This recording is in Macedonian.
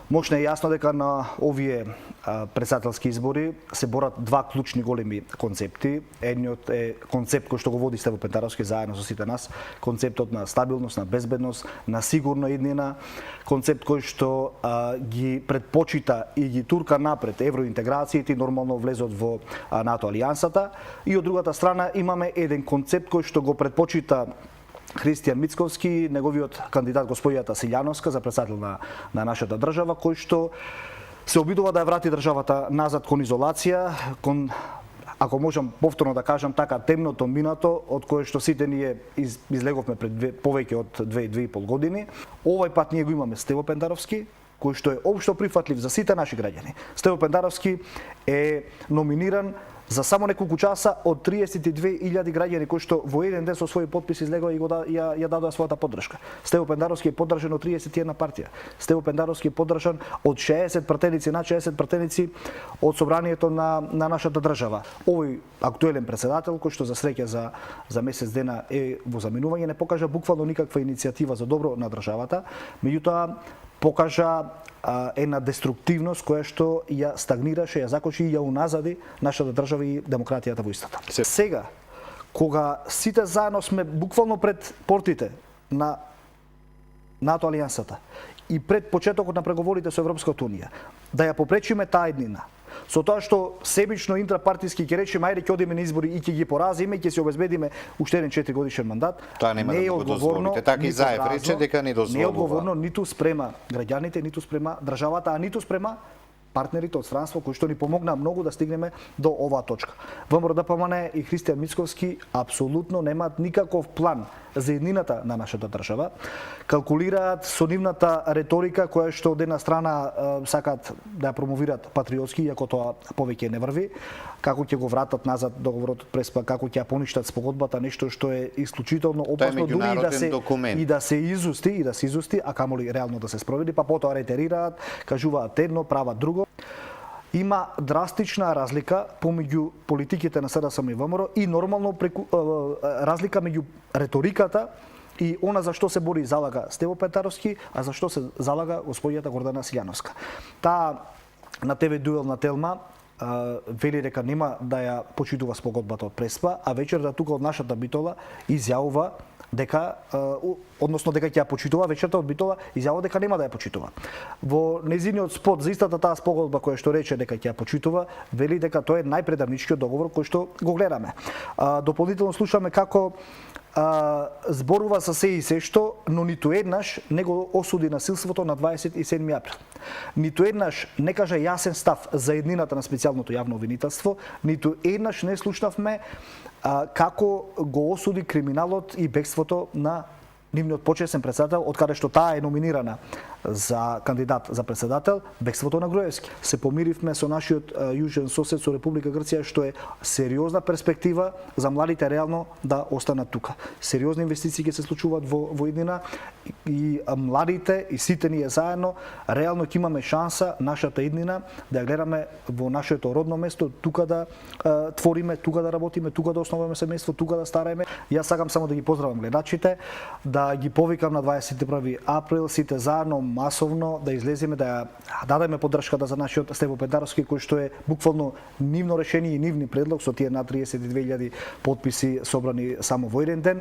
Мошно е јасно дека на овие председателски избори се борат два клучни големи концепти. Едниот е концепт кој што го води Стево Пентаровски заедно со сите нас, концептот на стабилност, на безбедност, на сигурна иднина, концепт кој што ги предпочита и ги турка напред евроинтеграциите и нормално влезот во НАТО алијансата, и од другата страна имаме еден концепт кој што го предпочита Христијан Мицковски, неговиот кандидат господијата Силјановска за председател на нашата држава, кој што се обидува да ја врати државата назад кон изолација, кон, ако можам повторно да кажам така, темното минато од кое што сите ние излеговме пред повеќе од 2,5 години. Овај пат ние го имаме Стево Пентаровски, кој што е општо прифатлив за сите наши граѓани. Стево Пентаровски е номиниран за само неколку часа од 32.000 граѓани кои што во еден ден со своји подписи излегоа и ја дадоа својата поддршка. Стево Пендаровски е поддржан од 31 партија. Стево Пендаровски е поддржан од 60 пратеници, над 60 пратеници од собранието на нашата држава. Овој актуелен председател кој што за среќа за месец дена е во заминување, не покажа буквално никаква иницијатива за добро на државата, меѓутоа покажа една деструктивност која што ја стагнираше, ја закочи и ја уназади нашата држава и демократијата во истата. Сега, кога сите заедно сме буквално пред портите на НАТО алијансата и пред почетокот на преговорите со Европската унија, да ја попречиме таа еднина, со тоа што себично интрапартиски ќе речеме ајде ќе одиме на избори и ќе ги поразиме и ќе си обезбедиме уште еден 4-годишен мандат, тоа нема да го дозволите. Така и Заев рече дека не дозволува. Не е одговорно ниту спрема граѓаните, ниту спрема државата, а ниту спрема партнерите од странство кои што ни помогнаа многу да стигнеме до оваа точка. ВМРО ДПМН и Христијан Мицковски апсолутно немаат никаков план за еднината на нашата држава. Калкулираат со нивната реторика која што од една страна сакаат да ја промовираат патриотски, иако тоа повеќе не врви, како ќе го вратат назад договорот од Преспа, како ќе ја поништат спогодбата, нешто што е исклучително опасно дури и да се изусти, а камоли реално да се спроведи, па потоа ретерираат, кажуваат едно, прават друго. Има драстична разлика помеѓу политиките на СДСМ и ВМРО и нормално разлика меѓу реториката и она за што се бори и залага Стево Пентаровски, а за што се залага господијата Гордана Силјановска. Таа на ТВ дуел на Телма вели дека нема да ја почитува спогодбата од Преспа, а вечерта тука од нашата Битола изјавува дека, односно дека ќе ја почитува, вечерта од Битола изјавува дека нема да ја почитува. Во незиниот спот за истата таа спогодба која што рече дека ќе ја почитува, вели дека тоа е најпредавничкиот договор кој што го гледаме. Дополнително слушаме како зборува со се и се што, но ниту еднаш не го осуди насилството на 27 април. Ниту еднаш не кажа јасен став за еднината на специјалното јавно обвинителство, ниту еднаш не слушнавме како го осуди криминалот и бегството на нивниот почесен председател, од каде што таа е номинирана за кандидат за председател, бегството на Груевски. Се помиривме со нашиот јужен сосед, со Република Грција, што е сериозна перспектива за младите реално да останат тука. Сериозни инвестиции ќе се случуваат во иднина и младите и сите ние заедно реално ќе имаме шанса нашата иднина да ја гледаме во нашето родно место, тука да твориме, тука да работиме, тука да основаме семејство, тука да стараеме. Јас сакам само да ги поздравам гледачите, да ги повикам на 21 април сите заедно масовно да излеземе, да ја дадеме поддршката за нашиот Стево Пентаровски, кој што е буквално нивно решение и нивни предлог со тие над 32.000 подписи собрани само во еден ден.